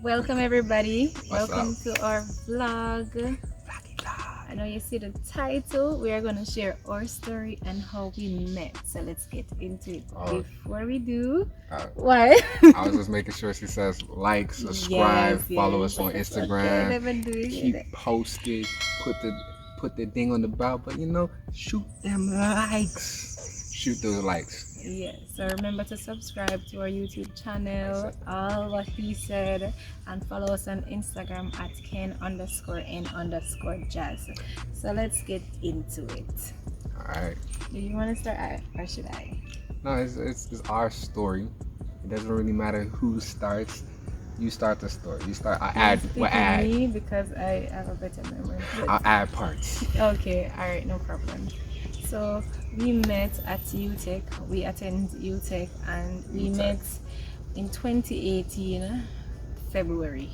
Welcome everybody. What's Welcome up? to our vlog. I know you see the title. We are going to share our story and how we met. So let's get into it. Oh. Before we do, Uh, why? I was just making sure she says like, subscribe, follow us on Instagram, Okay, let me do it. keep posted, put the thing on the bell, but shoot them likes. Shoot those likes. Yes, so remember to subscribe to our YouTube channel, all what he said, and follow us on Instagram at ken_n_jazz. So let's get into it. Alright. Do you want to start or should I? No, it's our story. It doesn't really matter who starts. You start the story. You start. We'll add. Me because I have a better memory. I'll add parts. Okay, all right, no problem. So we met at UTech. We attend UTech, and we met in 2018 February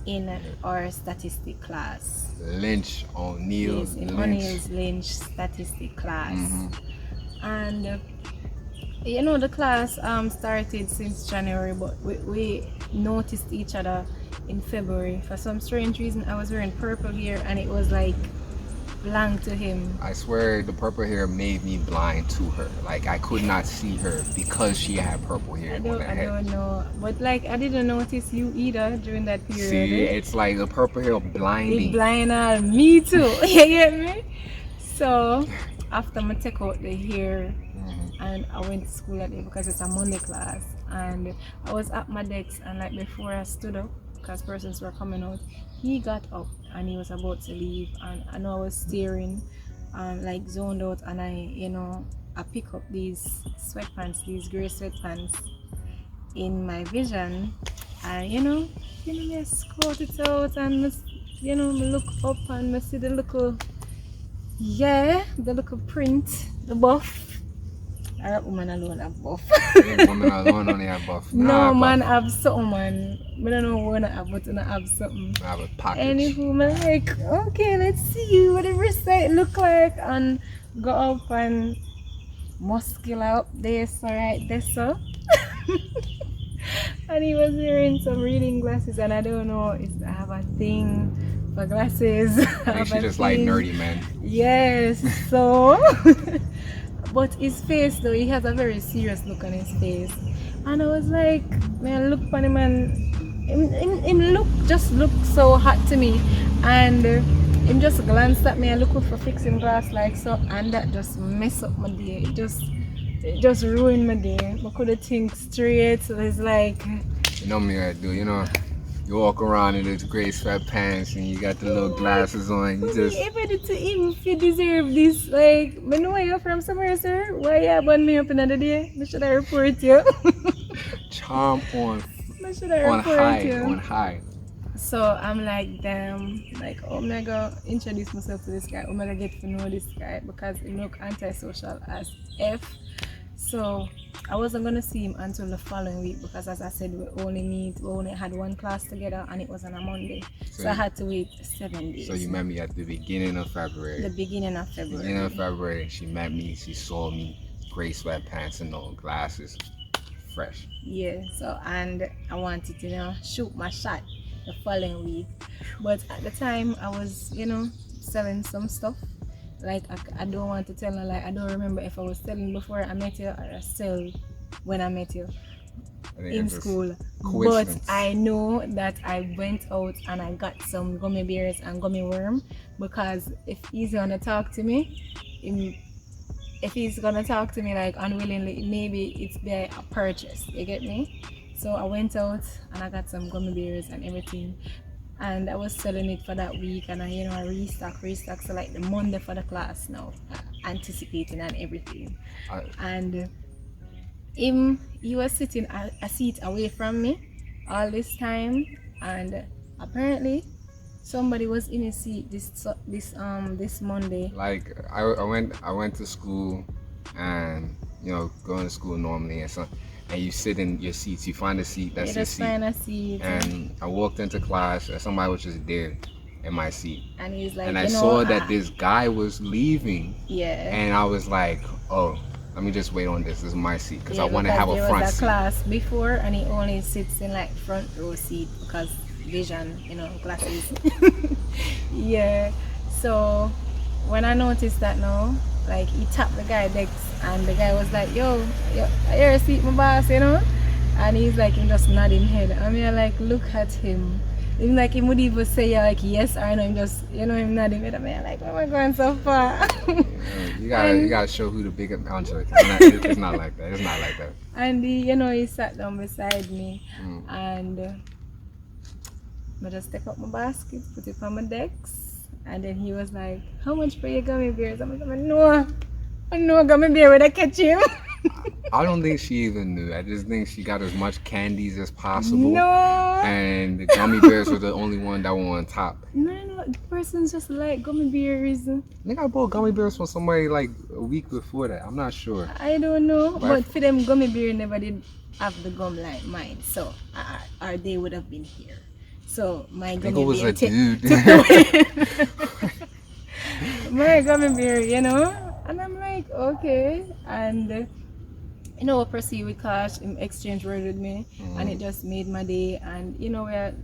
in our statistic class. Lynch O'Neill. Yes, in O'Neill's Lynch statistic class. And the class started since January, but we noticed each other in February. For some strange reason, I was wearing purple hair, and it was like blank to him. I swear the purple hair made me blind to her. Like I could not see her because she had purple hair on her head. I don't know. But like I didn't notice you either during that period. See, it's like the purple hair blinding. It blinded me too. You get me? So after I take out the hair and I went to school that day because it's a Monday class, and I was at my desk, and like before I stood up because persons were coming out, he got up and he was about to leave, and I know I was staring and like zoned out, and I pick up these sweatpants, these gray sweatpants in my vision, and I scout it out, and I look up and I see the little print, the buff. A woman alone have buff. Woman alone only have buff. No man have something, man. I don't know what I have, but I have something. I have a package. Anywho, I'm like, okay, let's see what the wrist side look like, and go up and muscular up there, so right there, so. And he was wearing some reading glasses, and I don't know if I have a thing for glasses. She just like nerdy man. Yes, so. But his face though, he has a very serious look on his face, and I was like, man, look for him, and him just looked so hot to me, and him just glanced at me and looked for fixing glass like so, and that just messed up my day. It just ruined my day. I couldn't think straight. So it's like, you know me, I do. You walk around in those gray sweatpants and you got the little glasses on. You just even to him, if you deserve this, like, I know you're from somewhere, sir. Why you bun me up another day? Should I report you? Charm on high. So I'm like, damn, like, oh my god, introduce myself to this guy. Oh my god, get to know this guy because he look antisocial as F. So I wasn't gonna see him until the following week because, as I said, we only had one class together, and it was on a Monday. So I had to wait 7 days. So you met me at the beginning of February. Beginning of February, she met me. She saw me, gray sweatpants and no glasses, fresh. Yeah. So, and I wanted to shoot my shot the following week, but at the time I was selling some stuff. Like I don't want to tell her, like I don't remember if I was selling before I met you or I sell when I met you in school. But I know that I went out and I got some gummy bears and gummy worm, because if he's gonna talk to me, like unwillingly, maybe it's by a purchase. You get me? So I went out and I got some gummy bears and everything. And I was selling it for that week, and I restock. So like the Monday for the class now, anticipating and everything. And he was sitting a seat away from me all this time, and apparently somebody was in his seat this Monday. Like I went to school, and going to school normally, and you sit in your seats, you find a seat that's your seat. Find a seat. And I walked into class, and somebody was just there in my seat. And he's like, and I saw that this guy was leaving. Yeah. And I was like, oh, let me just wait on this. This is my seat because I Yeah, want to because have a there front was a seat. class before, and he only sits in like front row seat because vision, glasses. Yeah. So when I noticed that now, like he tapped the guy next, and the guy was like, yo, here seat my boss. And he's like, he just nodding head. I mean, like, look at him. Him like he would even say like yes or no. Him just him nodding head. I mean, like, why am I going so far? You And- gotta show who the bigger answer. It's not like that. It's not like that. And he sat down beside me, and I just take up my basket, put it on my decks, and then he was like, "How much for your gummy bears?" I'm like, I know gummy bear when I catch him." I don't think she even knew. I just think she got as much candies as possible. No, And the gummy bears were the only one that were on top. no, the person's just like gummy bears. I think I bought gummy bears from somebody like a week before that. I'm not sure. I don't know, But- but for them, gummy bear never did have the gum like mine, so or they would have been here. So my I think gummy it was bear a dude. my gummy bear, and I'm like, okay, and we proceed with class, him exchange word with me, and it just made my day. And we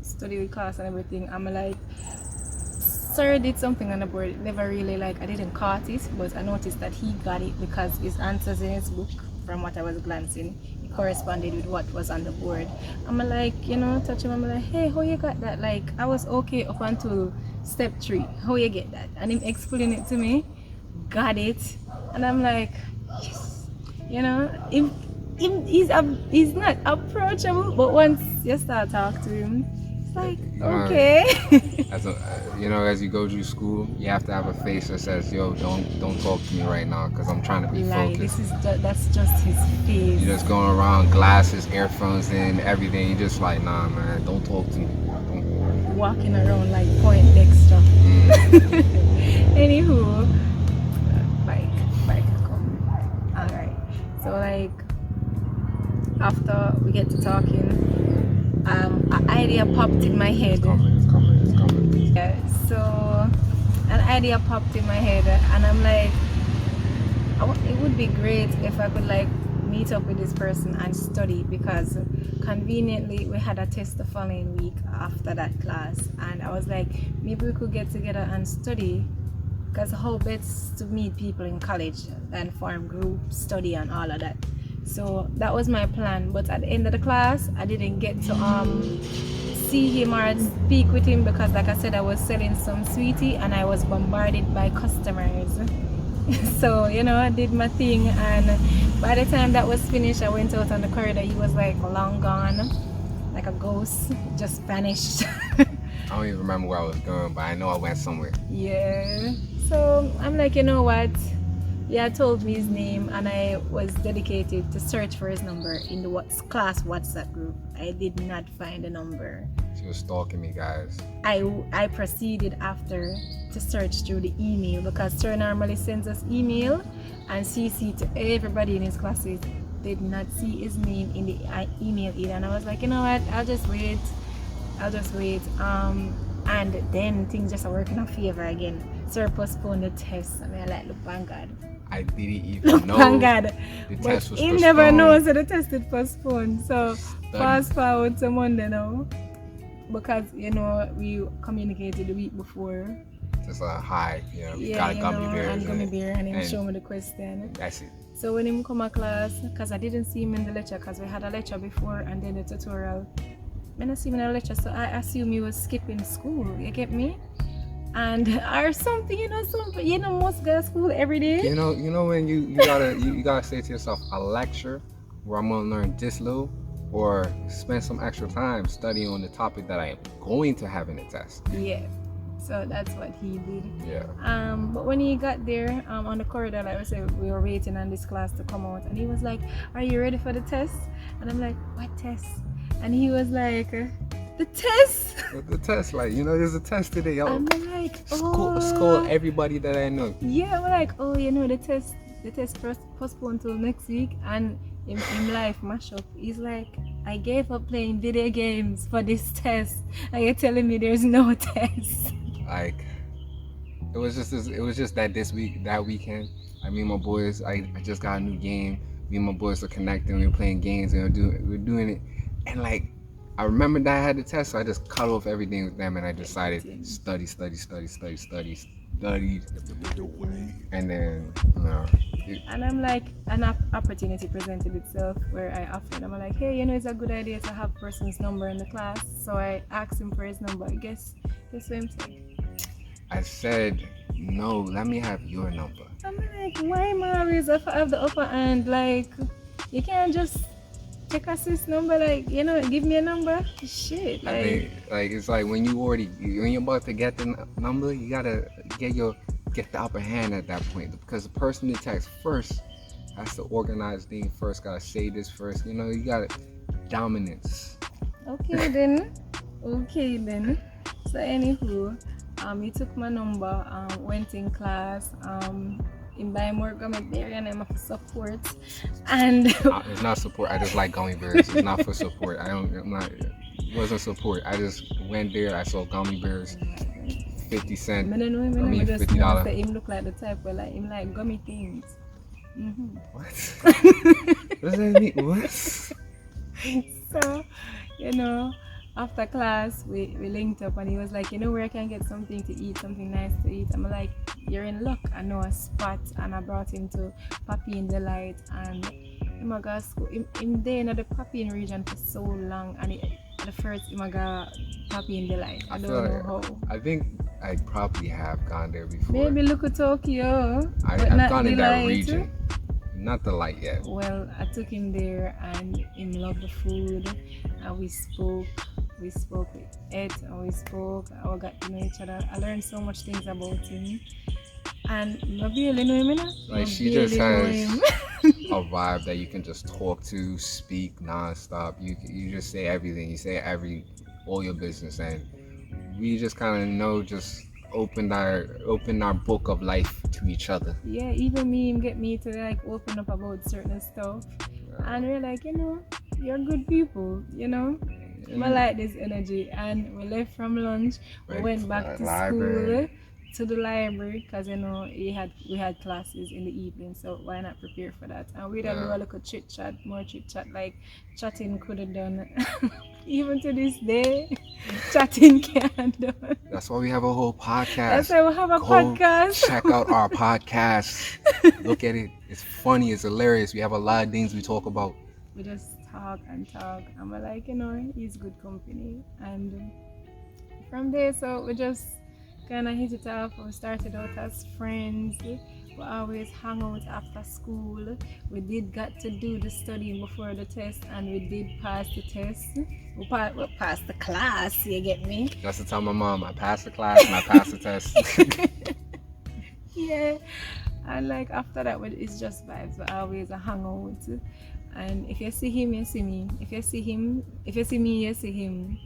study with class and everything. I'm like, sir did something on the board. It never really I didn't caught it, but I noticed that he got it because his answers in his book, from what I was glancing, it corresponded with what was on the board. I'm like, touch him. I'm like, hey, how you got that? Like, I was okay up until step 3. How you get that? And him explain it to me, got it, and I'm like, yes. If he's not approachable, but once you start talking to him, it's like, okay. As you go through school, you have to have a face that says, "Yo, don't talk to me right now, because I'm trying to be focused." That's just his face. You're just going around, glasses, earphones, and everything. You're just like, nah, man, don't talk to me. Walking around like Point Dexter. Anywho, bike come. Alright. So after we get to talking, an idea popped in my head. It's coming. Yeah, so an idea popped in my head, and I'm like, it would be great if I could meet up with this person and study, because conveniently we had a test the following week after that class, and I was like, maybe we could get together and study, because how best to meet people in college and form groups, study and all of that. So that was my plan, but at the end of the class I didn't get to see him or speak with him, because like I said, I was selling some sweetie and I was bombarded by customers. So I did my thing, and by the time that was finished, I went out on the corridor. He was long gone, like a ghost, just vanished. I don't even remember where I was going, but I know I went somewhere. Yeah, so I'm like, you know what, he had told me his name, and I was dedicated to search for his number in the class WhatsApp group. I did not find the number. She was stalking me, guys. I proceeded after to search through the email, because sir normally sends us email and CC to everybody in his classes. Did not see his name in the email either, and I was like, you know what, I'll just wait. And then things just are working in favor again. Sir postponed the test. I mean, look, thank God. I didn't even know Thank God. the But test was he postponed. never knows that the test is postponed. So Study. fast forward to Monday now, because we communicated the week before. Just a hi, Yeah, got a gummy bear. and gummy bear, and him and show me the question. That's it. So when him come to class, because I didn't see him in the lecture, because we had a lecture before and then the tutorial. I didn't see him in the lecture, so I assume he was skipping school. You get me? And or something, must go to school every day. When you gotta say to yourself, a lecture where I'm gonna learn this little, or spend some extra time studying on the topic that I am going to have in the test. Yeah. So that's what he did. Yeah. But when he got there, on the corridor, like I said, we were waiting on this class to come out, and he was like, "Are you ready for the test?" And I'm like, "What test?" And he was like, "The test." The test, there's a test today. I'm like, School everybody that I know. Yeah, I'm like, the test postponed till next week, and in life mash up. He's like, "I gave up playing video games for this test, and you're telling me there's no test." it was just that that weekend. I mean, my boys, I just got a new game. Me and my boys are connecting. We were playing games and we're doing it. And like, I remember that I had the test, so I just cut off everything with them and I decided study. And then, And I'm like, an opportunity presented itself where I offered. I'm like, hey, it's a good idea to have person's number in the class. So I asked him for his number. Guess what I'm saying? I said, no, let me have your number. I'm like, why Maurice if I have the upper hand? Like, you can't just take a sis number, like, give me a number. Shit. Like, I think, like, it's like when you're about to get the number, you gotta get the upper hand at that point, because the person that texts first has to organize things first, gotta say this first. You got dominance. Okay then. So anywho, he took my number, went in class, in buy more gummy bear and I'm for support. And it's not support. I just like gummy bears. It's not for support. It wasn't support. I just went there. I saw gummy bears, 50 cents. I mean $50. Him look like the type where like him like gummy things. Mm-hmm. What? What does that mean? What? So, after class, we linked up and he was like, where I can get something to eat, something nice to eat. I'm like, you're in luck. I know a spot, and I brought him to Papi in Delight, and him there in the Papi in region for so long, and the first him Papi in Delight. I don't know how. I think I probably have gone there before. Maybe look at Tokyo. I've gone in that region. Not the light yet. Well, I took him there and him loved the food, and we spoke, we ate and we spoke, and we got to know each other. I learned so much things about him, and I barely know him, Like, she just has a vibe that you can just talk to, speak non-stop. You just say everything. You say all your business, and we just kind of just opened our book of life to each other. Yeah, even me get me to like open up about certain stuff, and we're like, you're good people, I like this energy. And we left from lunch, we went back to school, to the library, because we had classes in the evening, so why not prepare for that? And we done a little more chit chat, like chatting could have done. Even to this day, chatting can't do. That's why we have a whole podcast. That's why we have a podcast. Check out our podcast. Look at it. It's funny. It's hilarious. We have a lot of things we talk about. We just talk and talk. And we're like, he's good company. And from there, so we just kind of hit it off. We started out as friends. We always hang out after school. We did get to do the studying before the test, and we did pass the test. We passed the class, you get me? That's to tell my mom, I passed the class and I passed the test. Yeah. And like after that, it's just vibes. We always hang out. And if you see him, you see me. If you see me, you see him.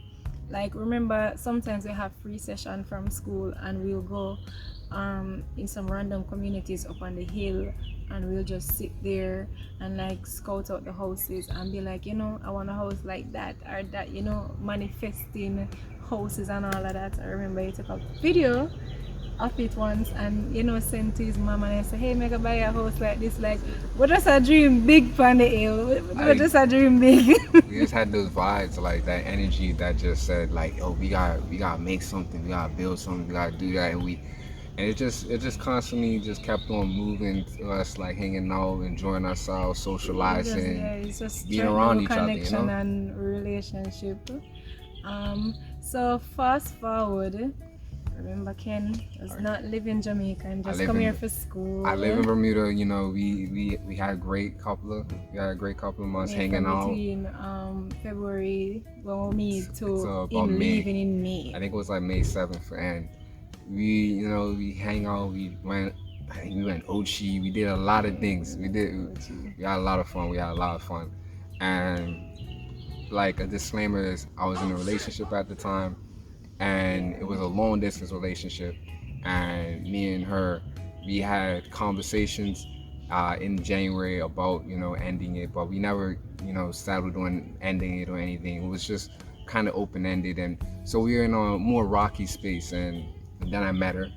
Like, remember, sometimes we have free session from school, and we'll go in some random communities up on the hill, and we'll just sit there and like scout out the houses and be like, I want a house like that or that, manifesting houses and all of that. I remember he took a video of it once and sent to his mom, and I said, hey, make a buy a house like this. Like, what just a dream big for the hill? What just a dream big? We just had those vibes, like that energy that just said like, oh, we gotta make something, we gotta build something, we gotta do that. And it just constantly just kept on moving to us, like hanging out, enjoying ourselves, socializing, it's just being around each other, connection and relationship. So fast forward, remember Ken was not living in Jamaica and just come here for school. I live in Bermuda. We had a great couple of months hanging out. Between February me to him leaving in May. I think it was like May 7th, and we hang out. We went Ochi. We did a lot of things. We had a lot of fun. And like a disclaimer is, I was in a relationship at the time, and it was a long distance relationship. And me and her, we had conversations in January about ending it, but we never settled on ending it or anything. It was just kind of open ended, and so we were in a more rocky space. And then I met her.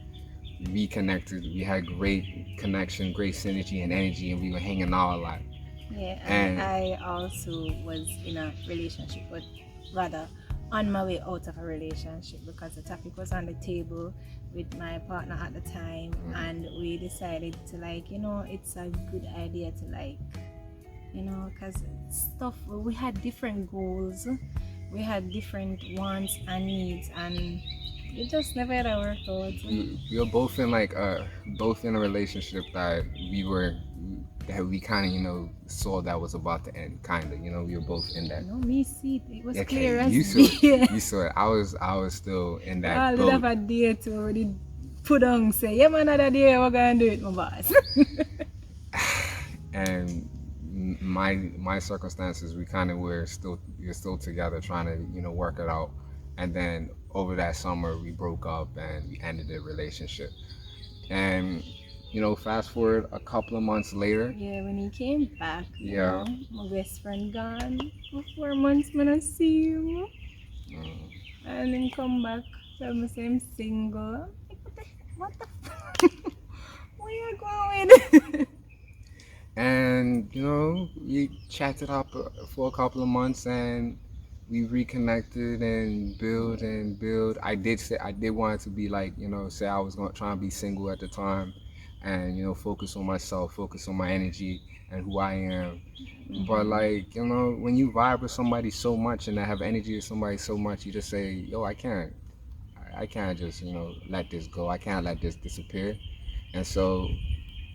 reconnected. We had great connection, great synergy and energy, and we were hanging out a lot. Yeah, and And I also was in a relationship, but rather on my way out of a relationship because the topic was on the table with my partner at the time, and we decided to like, it's a good idea to like, because stuff we had different goals, we had different wants and needs, and it just never ever worked out. we were both in like both in a relationship that we kind of saw that was about to end, kind of, we were both in that. No, me see it was Okay, clear as you saw day. you saw it. I was still in that I did have boat. a date already put on, say, yeah, man, another day we're gonna do it, my boss. And my circumstances, we kind of we were still together, trying to work it out. And then over that summer, we broke up and we ended the relationship. And fast forward a couple of months later. Yeah, when he came back, Yeah. my best friend gone for 4 months, man, I see him. And then come back, tell me say I'm single. I'm like, what the where you going? And we chatted up for a couple of months, and we reconnected and build. I did want to be like, say I was going to try and be single at the time, and focus on myself, focus on my energy and who I am. But like, when you vibe with somebody so much and I have energy with somebody so much, you just say, yo, I can't just let this go. I can't let this disappear. And so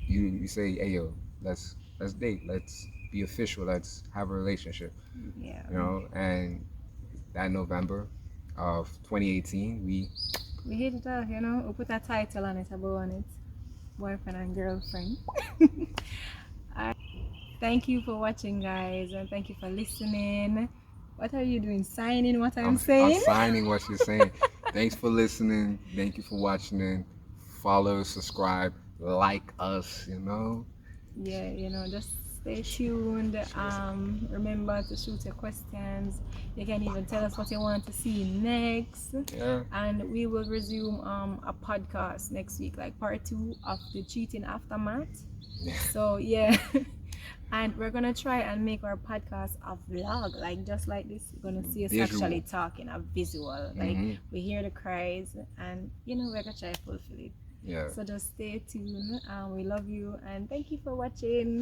you say, hey yo, let's date, let's be official, let's have a relationship. Yeah. And that November of 2018, we hit it off, we put a title on it, about on it, boyfriend and girlfriend. Thank you for watching, guys, and thank you for listening. What are you doing? Signing what I'm saying? I'm signing what you're saying. Thanks for listening. Thank you for watching. Follow, subscribe, like us. Yeah, just stay tuned. Remember to shoot your questions. You can even tell us what you want to see next. Yeah. And we will resume a podcast next week, like part 2 of the cheating aftermath. So yeah. And we're gonna try and make our podcast a vlog, like just like this. You're gonna see us Visual. actually talking, a visual. Like we hear the cries, and we're gonna try to fulfill it. Yeah. So just stay tuned. We love you, and thank you for watching.